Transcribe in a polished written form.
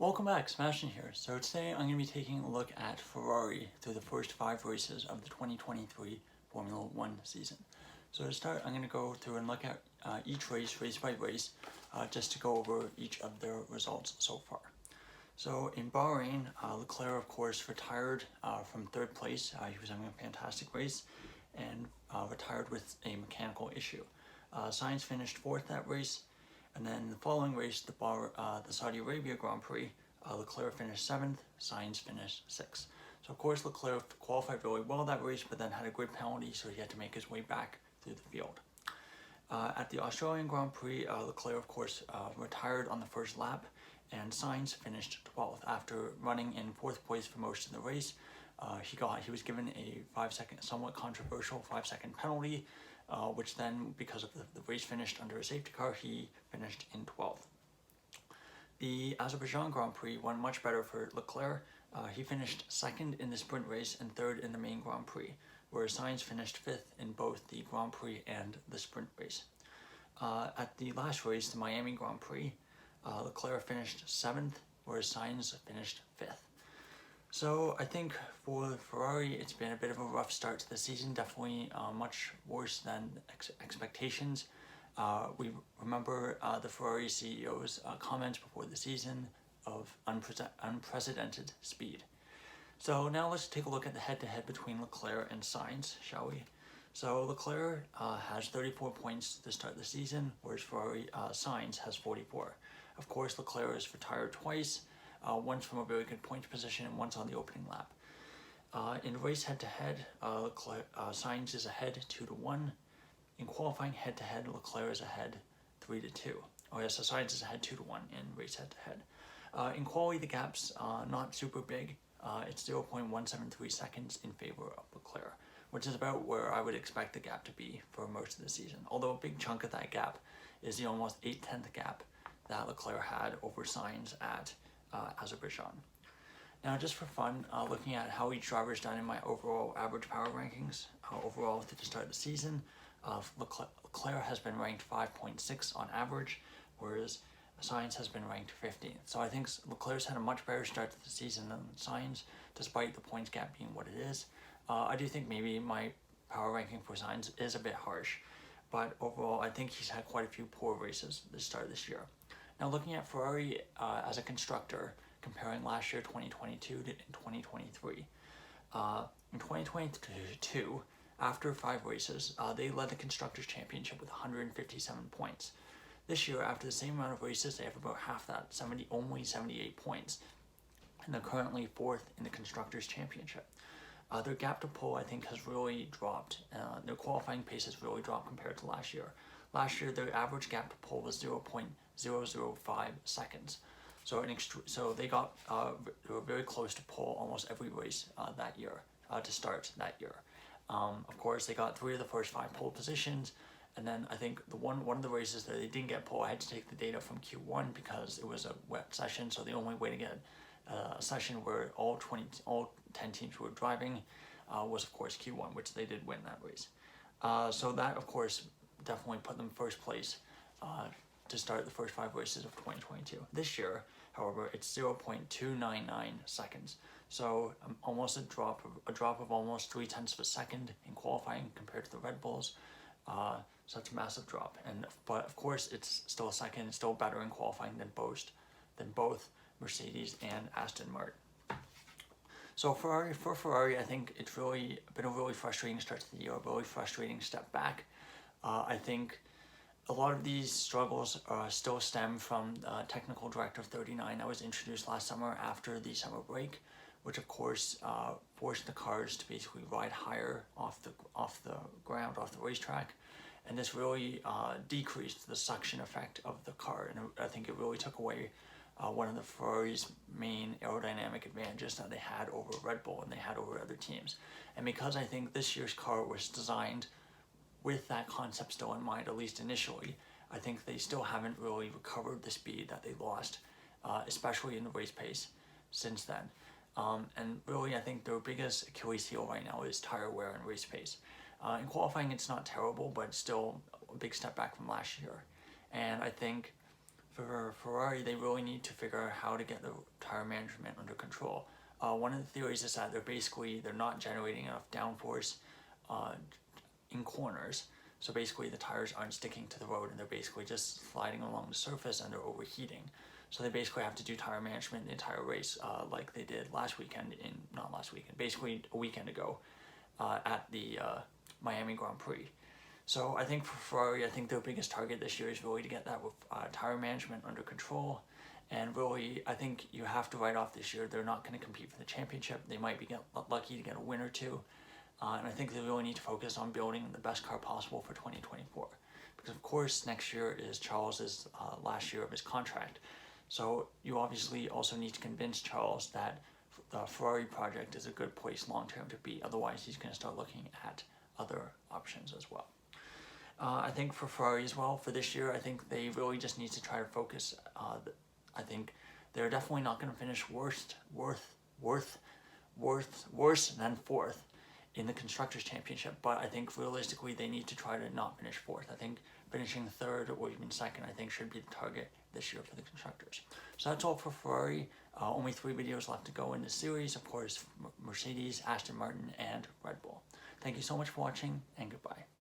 Welcome back, Sebastian here. So today I'm going to be taking a look at Ferrari through the first 5 races of the 2023 Formula 1 season. So to start, I'm going to go through and look at each race by race, just to go over each of their results so far. So in Bahrain, Leclerc of course retired from 3rd place. He was having a fantastic race and retired with a mechanical issue. Sainz finished 4th that race. And then the following race, the Saudi Arabia Grand Prix, Leclerc finished 7th, Sainz finished 6th. So of course Leclerc qualified really well that race, but then had a grid penalty, so he had to make his way back through the field. At the Australian Grand Prix, Leclerc of course retired on the first lap, and Sainz finished 12th after running in 4th place for most of the race. He was given a 5-second, somewhat controversial 5-second penalty, which then, because of the race finished under a safety car, he finished in 12th. The Azerbaijan Grand Prix went much better for Leclerc. He finished 2nd in the sprint race and 3rd in the main Grand Prix, whereas Sainz finished 5th in both the Grand Prix and the sprint race. At the last race, the Miami Grand Prix, Leclerc finished 7th, whereas Sainz finished 5th. So I think for Ferrari, it's been a bit of a rough start to the season, definitely much worse than expectations. We remember the Ferrari CEO's comments before the season of unprecedented speed. So now let's take a look at the head-to-head between Leclerc and Sainz, shall we? So Leclerc has 34 points to start the season, whereas Sainz has 44. Of course, Leclerc is retired twice. Once from a very good point position and once on the opening lap. In race head-to-head, Sainz is ahead 2-1. In qualifying head-to-head, Leclerc is ahead 3-2. Oh yes, so Sainz is ahead 2-1 in race head-to-head. In quality, the gap's not super big. It's 0.173 seconds in favor of Leclerc, which is about where I would expect the gap to be for most of the season. Although a big chunk of that gap is the almost 8/10 gap that Leclerc had over Sainz at Azerbaijan. Now, just for fun, looking at how each driver has done in my overall average power rankings, overall to start the season, Leclerc has been ranked 5.6 on average, whereas Sainz has been ranked 15th. So I think Leclerc's had a much better start to the season than Sainz, despite the points gap being what it is. I do think maybe my power ranking for Sainz is a bit harsh, but overall I think he's had quite a few poor races at the start of this year. Now, looking at Ferrari as a constructor, comparing last year 2022 to 2023. In 2022, after 5 races, they led the Constructors' Championship with 157 points. This year, after the same amount of races, they have about half that, only 78 points, and they're currently 4th in the Constructors' Championship. Their gap to pole, I think, has really dropped. Their qualifying pace has really dropped compared to last year. Last year, their average gap to pole was 0.005 seconds. So they were very close to pole almost every race that year, to start that year. Of course, they got 3 of the first 5 pole positions, and then I think one of the races that they didn't get pole, I had to take the data from Q1 because it was a wet session, so the only way to get a session where all 10 teams were driving was of course Q1, which they did win that race. So that of course definitely put them first place to start the first 5 races of 2022. This year, however, it's 0.299 seconds. So almost a drop of almost 0.3 of a second in qualifying compared to the Red Bulls. Such a massive drop. But of course, it's still a second. It's still better in qualifying than both Mercedes and Aston Martin. So for Ferrari, I think it's really been a really frustrating start to the year, a really frustrating step back. I think a lot of these struggles still stem from Technical Directive 39 that was introduced last summer after the summer break, which of course forced the cars to basically ride higher off the ground, off the racetrack, and this really decreased the suction effect of the car, and I think it really took away one of the Ferrari's main aerodynamic advantages that they had over Red Bull and they had over other teams. And because I think this year's car was designed with that concept still in mind, at least initially, I think they still haven't really recovered the speed that they lost, especially in the race pace, since then. And really, I think their biggest Achilles heel right now is tire wear and race pace. In qualifying, it's not terrible, but it's still a big step back from last year. And I think For Ferrari, they really need to figure out how to get the tire management under control. One of the theories is that they're not generating enough downforce in corners. So basically the tires aren't sticking to the road and they're basically just sliding along the surface and they're overheating. So they basically have to do tire management the entire race like they did basically a weekend ago at the Miami Grand Prix. So I think for Ferrari, I think their biggest target this year is really to get that with tire management under control. And really, I think you have to write off this year. They're not going to compete for the championship. They might be lucky to get a win or two. And I think they really need to focus on building the best car possible for 2024. Because of course, next year is Charles's last year of his contract. So you obviously also need to convince Charles that the Ferrari project is a good place long-term to be. Otherwise, he's going to start looking at other options as well. I think for Ferrari as well, for this year, I think they really just need to try to focus. I think they're definitely not going to finish worse than fourth in the Constructors' Championship, but I think realistically they need to try to not finish fourth. I think finishing third or even second, I think, should be the target this year for the Constructors. So that's all for Ferrari. Only 3 videos left to go in this series. Of course, Mercedes, Aston Martin, and Red Bull. Thank you so much for watching, and goodbye.